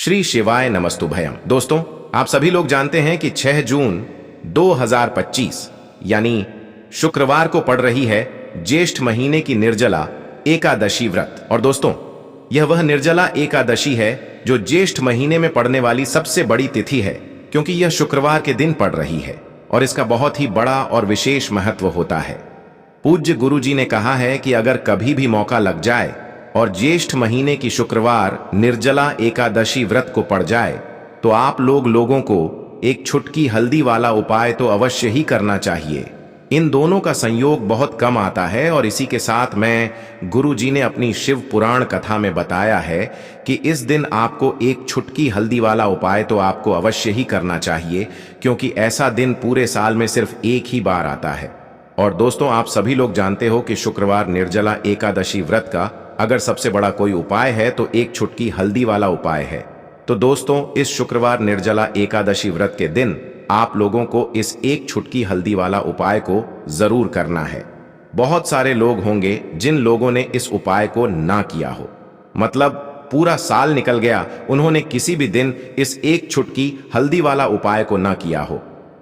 श्री शिवाय नमस्तुभयम। दोस्तों, आप सभी लोग जानते हैं कि 6 जून 2025 यानी शुक्रवार को पड़ रही है ज्येष्ठ महीने की निर्जला एकादशी व्रत। और दोस्तों, यह वह निर्जला एकादशी है जो ज्येष्ठ महीने में पड़ने वाली सबसे बड़ी तिथि है, क्योंकि यह शुक्रवार के दिन पड़ रही है और इसका बहुत ही बड़ा और विशेष महत्व होता है। पूज्य गुरु जी ने कहा है कि अगर कभी भी मौका लग जाए और ज्येष्ठ महीने की शुक्रवार निर्जला एकादशी व्रत को पड़ जाए तो आप लोगों को एक छुटकी हल्दी वाला उपाय तो अवश्य ही करना चाहिए। इन दोनों का संयोग बहुत कम आता है और इसी के साथ में गुरु जी ने अपनी शिव पुराण कथा में बताया है कि इस दिन आपको एक छुटकी हल्दी वाला उपाय तो आपको अवश्य ही करना चाहिए, क्योंकि ऐसा दिन पूरे साल में सिर्फ एक ही बार आता है। और दोस्तों, आप सभी लोग जानते हो कि शुक्रवार निर्जला एकादशी व्रत का अगर सबसे बड़ा कोई उपाय है तो एक छुटकी हल्दी वाला उपाय है। तो दोस्तों, इस शुक्रवार निर्जला एकादशी व्रत के दिन आप लोगों को इस एक छुटकी हल्दी वाला उपाय को जरूर करना है। बहुत सारे लोग होंगे जिन लोगों ने इस उपाय को ना किया हो, मतलब पूरा साल निकल गया, उन्होंने किसी भी दिन इस एक छुटकी हल्दी वाला उपाय को ना किया हो।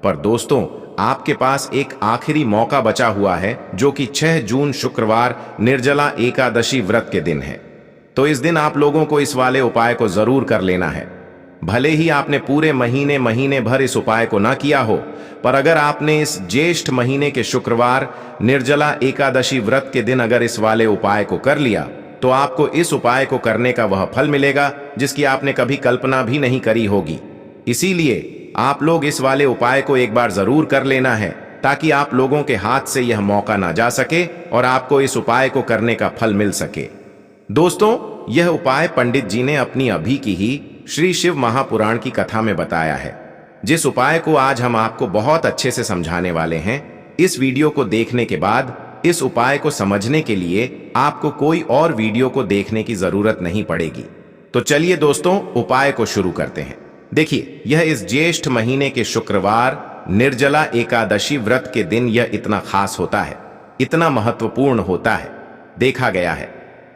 पर दोस्तों, आपके पास एक आखिरी मौका बचा हुआ है, जो कि 6 जून शुक्रवार निर्जला एकादशी व्रत के दिन है। तो इस दिन आप लोगों को इस वाले उपाय को जरूर कर लेना है। भले ही आपने पूरे महीने भर इस उपाय को ना किया हो, पर अगर आपने इस ज्येष्ठ महीने के शुक्रवार निर्जला एकादशी व्रत के दिन अगर इस वाले उपाय को कर लिया तो आपको इस उपाय को करने का वह फल मिलेगा जिसकी आपने कभी कल्पना भी नहीं करी होगी। इसीलिए आप लोग इस वाले उपाय को एक बार जरूर कर लेना है, ताकि आप लोगों के हाथ से यह मौका ना जा सके और आपको इस उपाय को करने का फल मिल सके। दोस्तों, यह उपाय पंडित जी ने अपनी अभी की ही श्री शिव महापुराण की कथा में बताया है, जिस उपाय को आज हम आपको बहुत अच्छे से समझाने वाले हैं। इस वीडियो को देखने के बाद इस उपाय को समझने के लिए आपको कोई और वीडियो को देखने की जरूरत नहीं पड़ेगी। तो चलिए दोस्तों, उपाय को शुरू करते हैं। देखिए, यह इस ज्येष्ठ महीने के शुक्रवार निर्जला एकादशी व्रत के दिन यह इतना खास होता है, इतना महत्वपूर्ण होता है। देखा गया है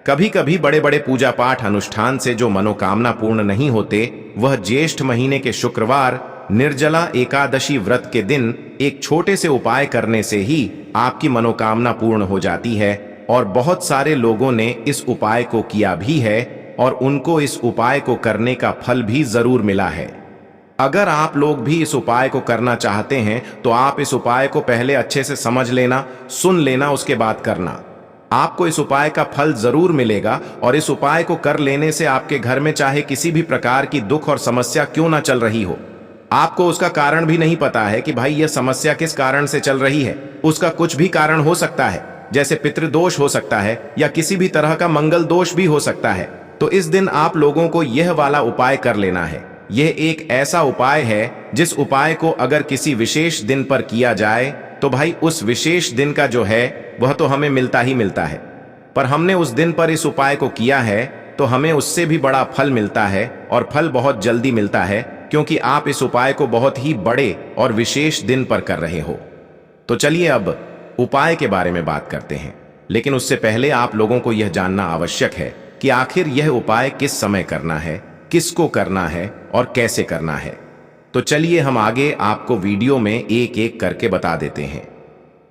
कभी कभी बड़े बड़े पूजा पाठ अनुष्ठान से जो मनोकामना पूर्ण नहीं होते, वह ज्येष्ठ महीने के शुक्रवार निर्जला एकादशी व्रत के दिन एक छोटे से उपाय करने से ही आपकी मनोकामना पूर्ण हो जाती है। और बहुत सारे लोगों ने इस उपाय को किया भी है और उनको इस उपाय को करने का फल भी जरूर मिला है। अगर आप लोग भी इस उपाय को करना चाहते हैं तो आप इस उपाय को पहले अच्छे से समझ लेना, सुन लेना, उसके बाद करना। आपको इस उपाय का फल जरूर मिलेगा और इस उपाय को कर लेने से आपके घर में चाहे किसी भी प्रकार की दुख और समस्या क्यों ना चल रही हो, आपको उसका कारण भी नहीं पता है कि भाई यह समस्या किस कारण से चल रही है। उसका कुछ भी कारण हो सकता है, जैसे पितृदोष हो सकता है या किसी भी तरह का मंगल दोष भी हो सकता है। तो इस दिन आप लोगों को यह वाला उपाय कर लेना है। यह एक ऐसा उपाय है जिस उपाय को अगर किसी विशेष दिन पर किया जाए तो भाई उस विशेष दिन का जो है वह तो हमें मिलता ही मिलता है, पर हमने उस दिन पर इस उपाय को किया है तो हमें उससे भी बड़ा फल मिलता है और फल बहुत जल्दी मिलता है, क्योंकि आप इस उपाय को बहुत ही बड़े और विशेष दिन पर कर रहे हो। तो चलिए अब उपाय के बारे में बात करते हैं, लेकिन उससे पहले आप लोगों को यह जानना आवश्यक है कि आखिर यह उपाय किस समय करना है, किसको करना है और कैसे करना है। तो चलिए हम आगे आपको वीडियो में एक एक करके बता देते हैं।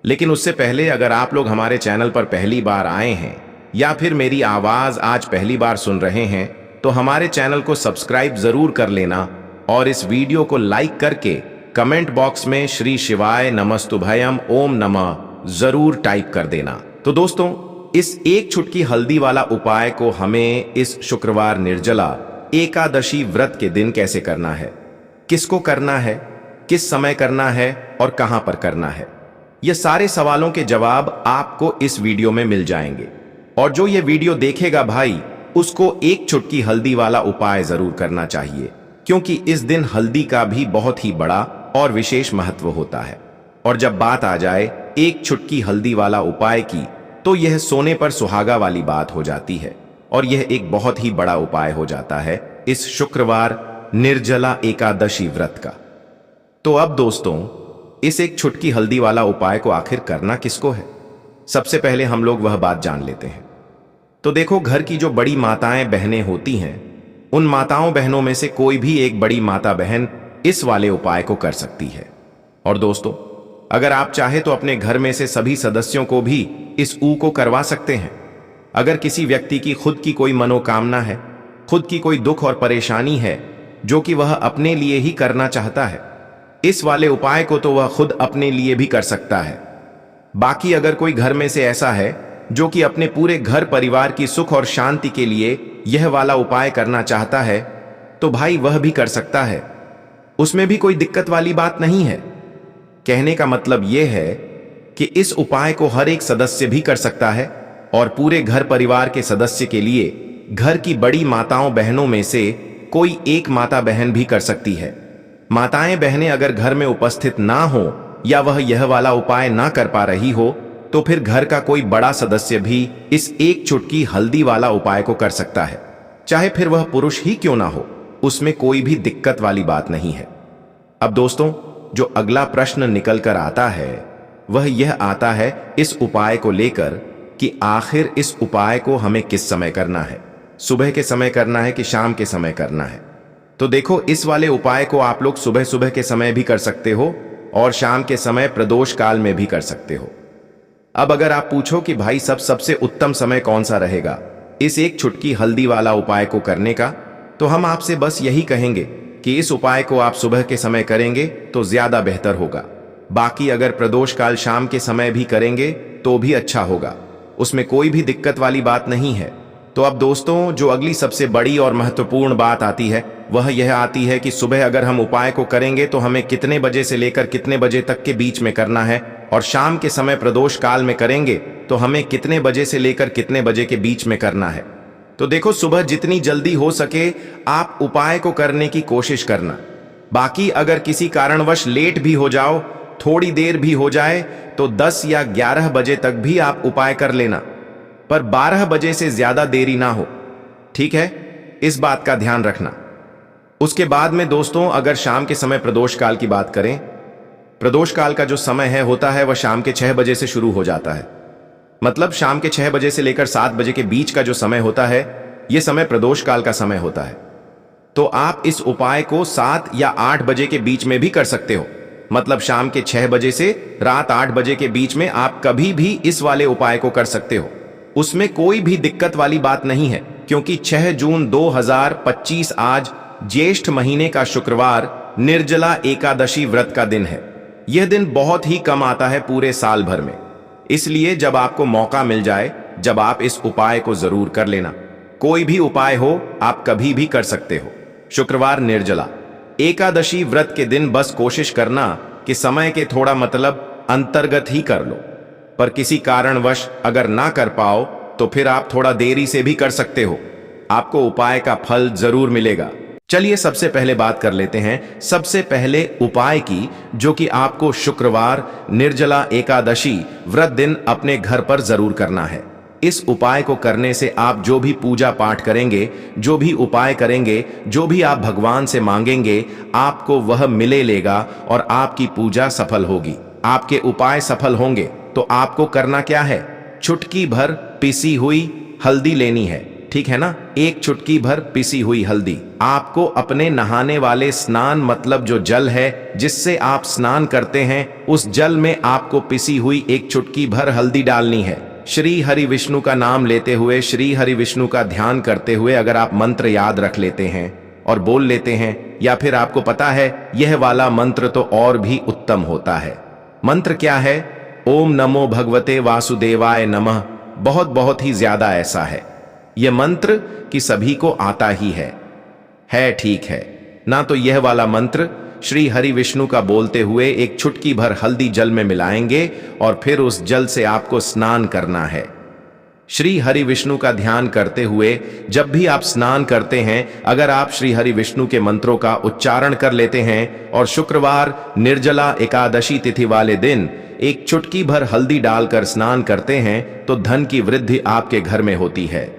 लेकिन उससे पहले अगर आप लोग हमारे चैनल पर पहली बार आए हैं या फिर मेरी आवाज आज पहली बार सुन रहे हैं तो हमारे चैनल को सब्सक्राइब जरूर कर लेना और इस वीडियो को लाइक करके कमेंट बॉक्स में श्री शिवाय नमस्तुभयम ओम नमः जरूर टाइप कर देना। तो दोस्तों, इस एक छुटकी हल्दी वाला उपाय को हमें इस शुक्रवार निर्जला एकादशी व्रत के दिन कैसे करना है, किसको करना है, किस समय करना है और कहां पर करना है, ये सारे सवालों के जवाब आपको इस वीडियो में मिल जाएंगे। और जो ये वीडियो देखेगा भाई, उसको एक छुटकी हल्दी वाला उपाय जरूर करना चाहिए, क्योंकि इस दिन हल्दी का भी बहुत ही बड़ा और विशेष महत्व होता है। और जब बात आ जाए एक छुटकी हल्दी वाला उपाय की, तो यह सोने पर सुहागा वाली बात हो जाती है और यह एक बहुत ही बड़ा उपाय हो जाता है इस शुक्रवार निर्जला एकादशी व्रत का। तो अब दोस्तों, इस एक छुटकी हल्दी वाला उपाय को आखिर करना किसको है, सबसे पहले हम लोग वह बात जान लेते हैं। तो देखो, घर की जो बड़ी माताएं बहनें होती हैं उन माताओं बहनों में से कोई भी एक बड़ी माता बहन इस वाले उपाय को कर सकती है। और दोस्तों, अगर आप चाहे तो अपने घर में से सभी सदस्यों को भी इस ऊ को करवा सकते हैं। अगर किसी व्यक्ति की खुद की कोई मनोकामना है, खुद की कोई दुख और परेशानी है जो कि वह अपने लिए ही करना चाहता है, इस वाले उपाय को तो वह खुद अपने लिए भी कर सकता है। बाकी अगर कोई घर में से ऐसा है जो कि अपने पूरे घर परिवार की सुख और शांति के लिए यह वाला उपाय करना चाहता है, तो भाई वह भी कर सकता है। उसमें भी कोई दिक्कत वाली बात नहीं है। कहने का मतलब यह है कि इस उपाय को हर एक सदस्य भी कर सकता है और पूरे घर परिवार के सदस्य के लिए घर की बड़ी माताओं बहनों में से कोई एक माता बहन भी कर सकती है। माताएं बहनें अगर घर में उपस्थित ना हो या वह यह वाला उपाय ना कर पा रही हो, तो फिर घर का कोई बड़ा सदस्य भी इस एक चुटकी हल्दी वाला उपाय को कर सकता है, चाहे फिर वह पुरुष ही क्यों ना हो। उसमें कोई भी दिक्कत वाली बात नहीं है। अब दोस्तों, जो अगला प्रश्न निकल कर आता है वह यह आता है इस उपाय को लेकर कि आखिर इस उपाय को हमें किस समय करना है, सुबह के समय करना है कि शाम के समय करना है। तो देखो, इस वाले उपाय को आप लोग सुबह सुबह के समय भी कर सकते हो और शाम के समय प्रदोष काल में भी कर सकते हो। अब अगर आप पूछो कि भाई सबसे उत्तम समय कौन सा रहेगा इस एक चुटकी हल्दी वाला उपाय को करने का, तो हम आपसे बस यही कहेंगे कि इस उपाय को आप सुबह के समय करेंगे तो ज्यादा बेहतर होगा। बाकी अगर प्रदोष काल शाम के समय भी करेंगे तो भी अच्छा होगा, उसमें कोई भी दिक्कत वाली बात नहीं है। तो अब दोस्तों, जो अगली सबसे बड़ी और महत्वपूर्ण बात आती है वह यह आती है कि सुबह अगर हम उपाय को करेंगे तो हमें कितने बजे से लेकर कितने बजे तक के बीच में करना है, और शाम के समय प्रदोष काल में करेंगे तो हमें कितने बजे से लेकर कितने बजे के बीच में करना है। तो देखो, सुबह जितनी जल्दी हो सके आप उपाय को करने की कोशिश करना। बाकी अगर किसी कारणवश लेट भी हो जाओ, थोड़ी देर भी हो जाए, तो 10 या 11 बजे तक भी आप उपाय कर लेना, पर 12 बजे से ज्यादा देरी ना हो, ठीक है? इस बात का ध्यान रखना। उसके बाद में दोस्तों, अगर शाम के समय प्रदोष काल की बात करें, प्रदोष काल का जो समय है होता है वह शाम के 6 बजे से शुरू हो जाता है। मतलब शाम के 6 बजे से लेकर 7 बजे के बीच का जो समय होता है, यह समय प्रदोष काल का समय होता है। तो आप इस उपाय को 7 या 8 बजे के बीच में भी कर सकते हो। मतलब शाम के 6 बजे से रात 8 बजे के बीच में आप कभी भी इस वाले उपाय को कर सकते हो। उसमें कोई भी दिक्कत वाली बात नहीं है, क्योंकि 6 जून 2025 आज ज्येष्ठ महीने का शुक्रवार निर्जला एकादशी व्रत का दिन है। यह दिन बहुत ही कम आता है पूरे साल भर में, इसलिए जब आपको मौका मिल जाए, जब आप इस उपाय को जरूर कर लेना। कोई भी उपाय हो आप कभी भी कर सकते हो। शुक्रवार निर्जला एकादशी व्रत के दिन बस कोशिश करना कि समय के थोड़ा मतलब अंतर्गत ही कर लो, पर किसी कारणवश अगर ना कर पाओ तो फिर आप थोड़ा देरी से भी कर सकते हो, आपको उपाय का फल जरूर मिलेगा। चलिए सबसे पहले बात कर लेते हैं सबसे पहले उपाय की, जो कि आपको शुक्रवार निर्जला एकादशी व्रत दिन अपने घर पर जरूर करना है। इस उपाय को करने से आप जो भी पूजा पाठ करेंगे, जो भी उपाय करेंगे, जो भी आप भगवान से मांगेंगे, आपको वह मिले लेगा और आपकी पूजा सफल होगी। आपके उपाय सफल होंगे तो आपको करना क्या है? चुटकी भर पिसी हुई हल्दी लेनी है, ठीक है ना? एक चुटकी भर पिसी हुई हल्दी आपको अपने नहाने वाले स्नान मतलब जो जल है जिससे आप स्नान करते हैं, उस जल में आपको पिसी हुई एक चुटकी भर हल्दी डालनी है। श्री हरि विष्णु का नाम लेते हुए, श्री हरि विष्णु का ध्यान करते हुए अगर आप मंत्र याद रख लेते हैं और बोल लेते हैं, या फिर आपको पता है यह वाला मंत्र, तो और भी उत्तम होता है। मंत्र क्या है? ओम नमो भगवते वासुदेवाय नमः। बहुत बहुत ही ज्यादा ऐसा है यह मंत्र कि सभी को आता ही है ठीक है ना? तो यह वाला मंत्र श्री हरि विष्णु का बोलते हुए एक चुटकी भर हल्दी जल में मिलाएंगे और फिर उस जल से आपको स्नान करना है। श्री हरि विष्णु का ध्यान करते हुए जब भी आप स्नान करते हैं, अगर आप श्री हरि विष्णु के मंत्रों का उच्चारण कर लेते हैं और शुक्रवार निर्जला एकादशी तिथि वाले दिन एक चुटकी भर हल्दी डालकर स्नान करते हैं, तो धन की वृद्धि आपके घर में होती है।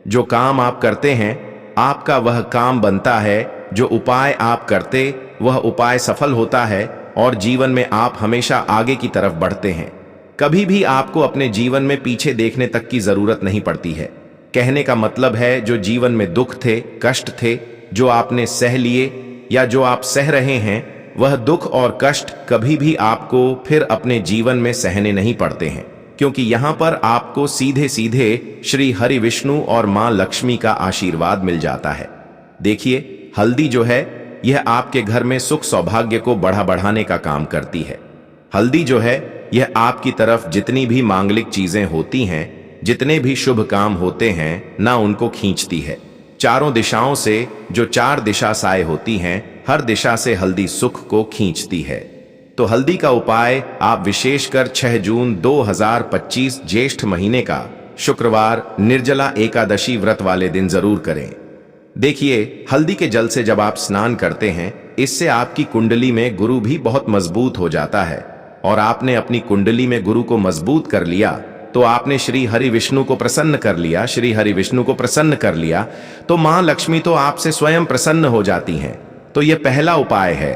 जो काम आप करते हैं आपका वह काम बनता है, जो उपाय आप करते वह उपाय सफल होता है और जीवन में आप हमेशा आगे की तरफ बढ़ते हैं। कभी भी आपको अपने जीवन में पीछे देखने तक की जरूरत नहीं पड़ती है। कहने का मतलब है जो जीवन में दुख थे, कष्ट थे, जो आपने सह लिए या जो आप सह रहे हैं, वह दुख और कष्ट कभी भी आपको फिर अपने जीवन में सहने नहीं पड़ते हैं, क्योंकि यहां पर आपको सीधे सीधे श्री हरि विष्णु और मां लक्ष्मी का आशीर्वाद मिल जाता है। देखिए, हल्दी जो है यह आपके घर में सुख सौभाग्य को बढ़ाने का काम करती है। हल्दी जो है यह आपकी तरफ जितनी भी मांगलिक चीजें होती हैं, जितने भी शुभ काम होते हैं ना, उनको खींचती है। चारों दिशाओं से जो 4 दिशा साए होती हैं, हर दिशा से हल्दी सुख को खींचती है। तो हल्दी का उपाय आप विशेषकर 6 जून 2025 ज्येष्ठ महीने का शुक्रवार निर्जला एकादशी व्रत वाले दिन जरूर करें। देखिए, हल्दी के जल से जब आप स्नान करते हैं, इससे आपकी कुंडली में गुरु भी बहुत मजबूत हो जाता है, और आपने अपनी कुंडली में गुरु को मजबूत कर लिया तो आपने श्री हरि विष्णु को प्रसन्न कर लिया। श्री हरि विष्णु को प्रसन्न कर लिया तो मां लक्ष्मी तो आपसे स्वयं प्रसन्न हो जाती हैं। तो यह पहला उपाय है।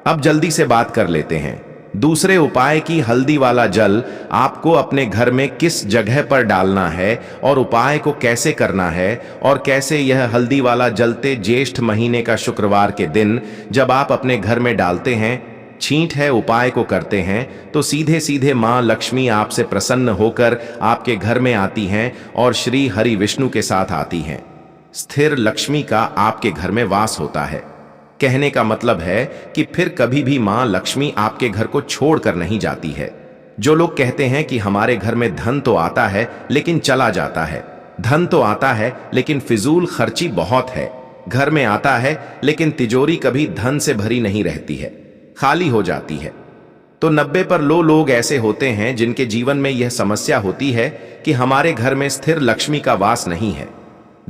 अब जल्दी से बात कर लेते हैं दूसरे उपाय की। हल्दी वाला जल आपको अपने घर में किस जगह पर डालना है और उपाय को कैसे करना है, और कैसे यह हल्दी वाला जलते ज्येष्ठ महीने का शुक्रवार के दिन जब आप अपने घर में डालते हैं, छींट है, उपाय को करते हैं, तो सीधे सीधे मां लक्ष्मी आपसे प्रसन्न होकर आपके घर में आती हैं और श्री हरि विष्णु के साथ आती हैं। स्थिर लक्ष्मी का आपके घर में वास होता है। कहने का मतलब है कि फिर कभी भी मां लक्ष्मी आपके घर को छोड़कर नहीं जाती है। जो लोग कहते हैं कि हमारे घर में धन तो आता है लेकिन चला जाता है, धन तो आता है लेकिन फिजूल खर्ची बहुत है, घर में आता है लेकिन तिजोरी कभी धन से भरी नहीं रहती है, खाली हो जाती है, तो 90 पर लोग ऐसे होते हैं जिनके जीवन में यह समस्या होती है कि हमारे घर में स्थिर लक्ष्मी का वास नहीं है।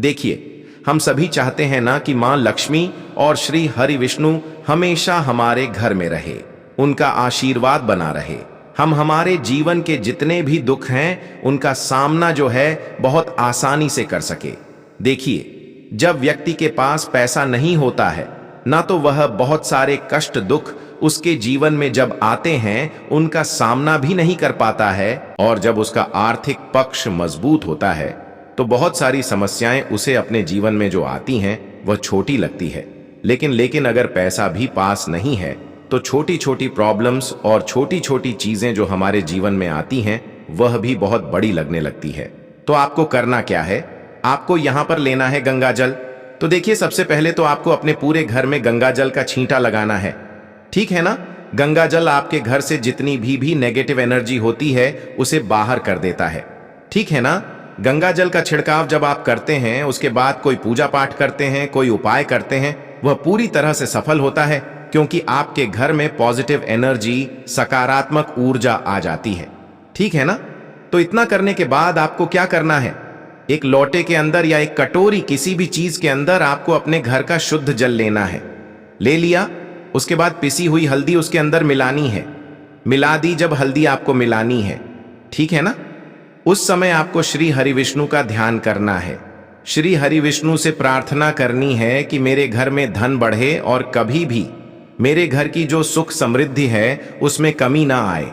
देखिए, हम सभी चाहते हैं ना कि मां लक्ष्मी और श्री हरि विष्णु हमेशा हमारे घर में रहे, उनका आशीर्वाद बना रहे, हम हमारे जीवन के जितने भी दुख हैं उनका सामना जो है बहुत आसानी से कर सके। देखिए, जब व्यक्ति के पास पैसा नहीं होता है ना, तो वह बहुत सारे कष्ट दुख उसके जीवन में जब आते हैं उनका सामना भी नहीं कर पाता है, और जब उसका आर्थिक पक्ष मजबूत होता है तो बहुत सारी समस्याएं उसे अपने जीवन में जो आती हैं वह छोटी लगती है। लेकिन अगर पैसा भी पास नहीं है तो छोटी छोटी प्रॉब्लम्स और छोटी छोटी चीजें जो हमारे जीवन में आती हैं वह भी बहुत बड़ी लगने लगती है। तो आपको करना क्या है? आपको यहां पर लेना है गंगा जल। तो देखिए, सबसे पहले तो आपको अपने पूरे घर में गंगा जल का छींटा लगाना है, ठीक है ना। गंगा जल आपके घर से जितनी भी नेगेटिव एनर्जी होती है उसे बाहर कर देता है, ठीक है ना। गंगा जल का छिड़काव जब आप करते हैं, उसके बाद कोई पूजा पाठ करते हैं, कोई उपाय करते हैं, वह पूरी तरह से सफल होता है, क्योंकि आपके घर में पॉजिटिव एनर्जी, सकारात्मक ऊर्जा आ जाती है, ठीक है ना। तो इतना करने के बाद आपको क्या करना है? एक लोटे के अंदर या एक कटोरी, किसी भी चीज के अंदर आपको अपने घर का शुद्ध जल लेना है। ले लिया, उसके बाद पिसी हुई हल्दी उसके अंदर मिलानी है। मिला दी जब हल्दी आपको मिलानी है, ठीक है ना। उस समय आपको श्री हरि विष्णु का ध्यान करना है। श्री हरि विष्णु से प्रार्थना करनी है कि मेरे घर में धन बढ़े और कभी भी मेरे घर की जो सुख समृद्धि है उसमें कमी ना आए,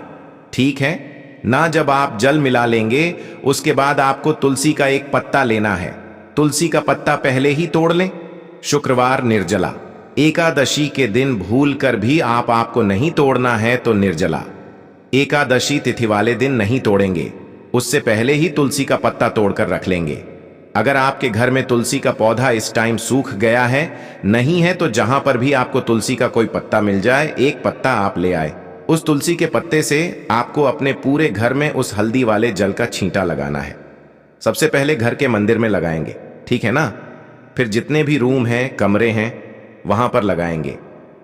ठीक है ना। जब आप जल मिला लेंगे उसके बाद आपको तुलसी का एक पत्ता लेना है। तुलसी का पत्ता पहले ही तोड़ लें। शुक्रवार निर्जला एकादशी के दिन भूल कर भी आपको नहीं तोड़ना है, तो निर्जला एकादशी तिथि वाले दिन नहीं तोड़ेंगे, उससे पहले ही तुलसी का पत्ता तोड़कर रख लेंगे। अगर आपके घर में तुलसी का पौधा इस टाइम सूख गया है, नहीं है, तो जहां पर भी आपको तुलसी का कोई पत्ता मिल जाए, एक पत्ता आप ले आए। उस तुलसी के पत्ते से आपको अपने पूरे घर में उस हल्दी वाले जल का छींटा लगाना है। सबसे पहले घर के मंदिर में लगाएंगे, ठीक है ना। फिर जितने भी रूम हैं, कमरे हैं, वहां पर लगाएंगे।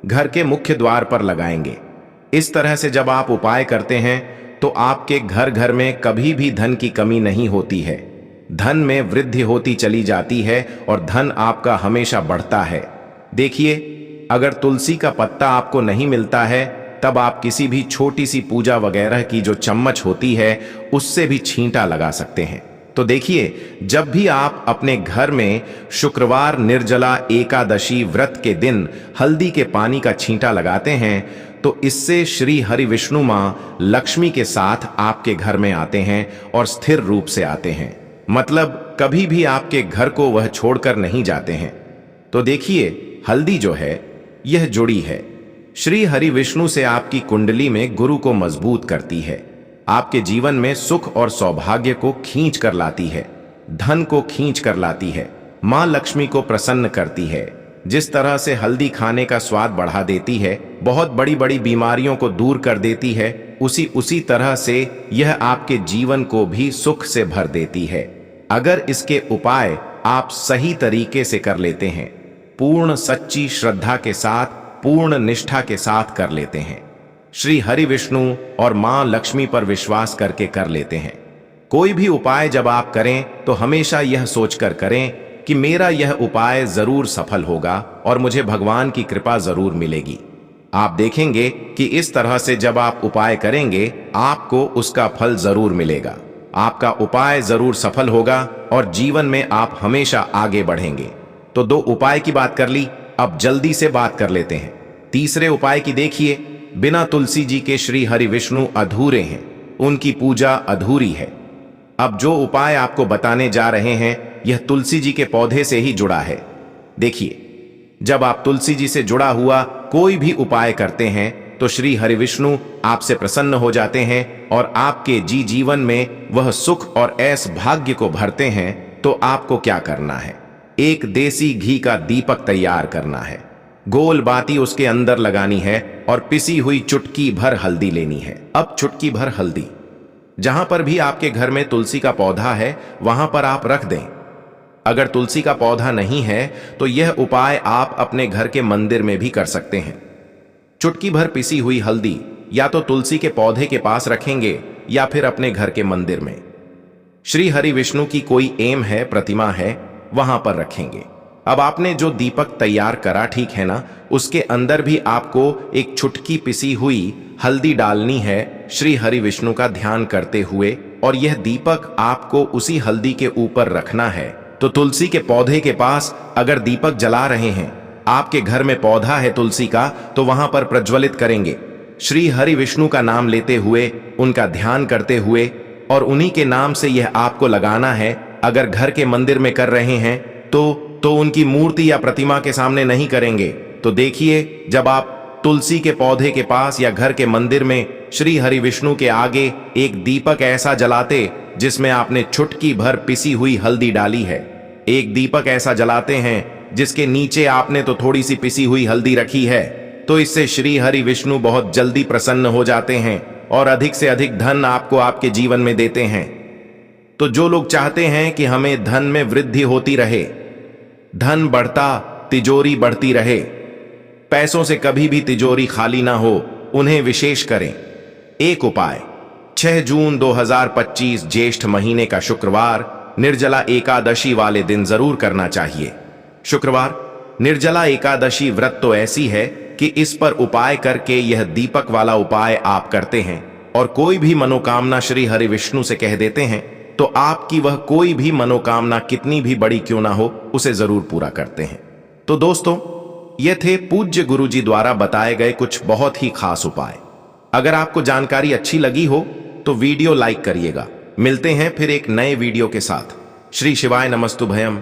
घर के मुख्य द्वार पर लगाएंगे। इस तरह से जब आप उपाय करते हैं तो आपके घर में कभी भी धन की कमी नहीं होती है, धन में वृद्धि होती चली जाती है और धन आपका हमेशा बढ़ता है। देखिए, अगर तुलसी का पत्ता आपको नहीं मिलता है, तब आप किसी भी छोटी सी पूजा वगैरह की जो चम्मच होती है उससे भी छींटा लगा सकते हैं। तो देखिए, जब भी आप अपने घर में शुक्रवार निर्जला एकादशी व्रत के दिन हल्दी के पानी का छींटा लगाते हैं, तो इससे श्री हरि विष्णु मां लक्ष्मी के साथ आपके घर में आते हैं और स्थिर रूप से आते हैं। मतलब कभी भी आपके घर को वह छोड़कर नहीं जाते हैं। तो देखिए, हल्दी जो है यह जुड़ी है श्री हरि विष्णु से। आपकी कुंडली में गुरु को मजबूत करती है, आपके जीवन में सुख और सौभाग्य को खींच कर लाती है, धन को खींच कर लाती है, मां लक्ष्मी को प्रसन्न करती है। जिस तरह से हल्दी खाने का स्वाद बढ़ा देती है, बहुत बड़ी बड़ी बीमारियों को दूर कर देती है, उसी तरह से यह आपके जीवन को भी सुख से भर देती है। अगर इसके उपाय आप सही तरीके से कर लेते हैं, पूर्ण सच्ची श्रद्धा के साथ, पूर्ण निष्ठा के साथ कर लेते हैं, श्री हरि विष्णु और मां लक्ष्मी पर विश्वास करके कर लेते हैं। कोई भी उपाय जब आप करें तो हमेशा यह सोचकर करें कि मेरा यह उपाय जरूर सफल होगा और मुझे भगवान की कृपा जरूर मिलेगी। आप देखेंगे कि इस तरह से जब आप उपाय करेंगे, आपको उसका फल जरूर मिलेगा, आपका उपाय जरूर सफल होगा और जीवन में आप हमेशा आगे बढ़ेंगे। तो 2 उपाय की बात कर ली, अब जल्दी से बात कर लेते हैं तीसरे उपाय की। देखिए, बिना तुलसी जी के श्री हरि विष्णु अधूरे हैं, उनकी पूजा अधूरी है। अब जो उपाय आपको बताने जा रहे हैं, यह तुलसी जी के पौधे से ही जुड़ा है। देखिए, जब आप तुलसी जी से जुड़ा हुआ कोई भी उपाय करते हैं तो श्री हरि विष्णु आपसे प्रसन्न हो जाते हैं और आपके जीवन में वह सुख और ऐस भाग्य को भरते हैं। तो आपको क्या करना है, एक देसी घी का दीपक तैयार करना है, गोल बाती उसके अंदर लगानी है और पिसी हुई चुटकी भर हल्दी लेनी है। अब चुटकी भर हल्दी जहां पर भी आपके घर में तुलसी का पौधा है वहां पर आप रख दें। अगर तुलसी का पौधा नहीं है तो यह उपाय आप अपने घर के मंदिर में भी कर सकते हैं। चुटकी भर पिसी हुई हल्दी या तो तुलसी के पौधे के पास रखेंगे या फिर अपने घर के मंदिर में। श्री हरि विष्णु की कोई एम है, प्रतिमा है, वहां पर रखेंगे। अब आपने जो दीपक तैयार करा, ठीक है ना, उसके अंदर भी आपको एक चुटकी पिसी हुई हल्दी डालनी है श्री हरि विष्णु का ध्यान करते हुए, और यह दीपक आपको उसी हल्दी के ऊपर रखना है। तो तुलसी के पौधे के पास अगर दीपक जला रहे हैं, आपके घर में पौधा है तुलसी का, तो वहां पर प्रज्वलित करेंगे श्री हरि विष्णु का नाम लेते हुए, उनका ध्यान करते हुए, और उन्हीं के नाम से यह आपको लगाना है। अगर घर के मंदिर में कर रहे हैं तो उनकी मूर्ति या प्रतिमा के सामने नहीं करेंगे। तो देखिए, जब आप तुलसी के पौधे के पास या घर के मंदिर में श्री हरि विष्णु के आगे एक दीपक ऐसा जलाते जिसमें आपने चुटकी भर पिसी हुई हल्दी डाली है, एक दीपक ऐसा जलाते हैं जिसके नीचे आपने तो थोड़ी सी पिसी हुई हल्दी रखी है, तो इससे श्री हरि विष्णु बहुत जल्दी प्रसन्न हो जाते हैं और अधिक से अधिक धन आपको आपके जीवन में देते हैं। तो जो लोग चाहते हैं कि हमें धन में वृद्धि होती रहे, धन बढ़ता, तिजोरी बढ़ती रहे, पैसों से कभी भी तिजोरी खाली ना हो, उन्हें विशेष करें एक उपाय। 6 जून 2025 ज्येष्ठ महीने का शुक्रवार निर्जला एकादशी वाले दिन जरूर करना चाहिए। शुक्रवार निर्जला एकादशी व्रत तो ऐसी है कि इस पर उपाय करके यह दीपक वाला उपाय आप करते हैं और कोई भी मनोकामना श्री हरि विष्णु से कह देते हैं, तो आपकी वह कोई भी मनोकामना कितनी भी बड़ी क्यों ना हो, उसे जरूर पूरा करते हैं। तो दोस्तों, ये थे पूज्य गुरुजी द्वारा बताए गए कुछ बहुत ही खास उपाय। अगर आपको जानकारी अच्छी लगी हो तो वीडियो लाइक करिएगा। मिलते हैं फिर एक नए वीडियो के साथ। श्री शिवाय नमस्तुभयम।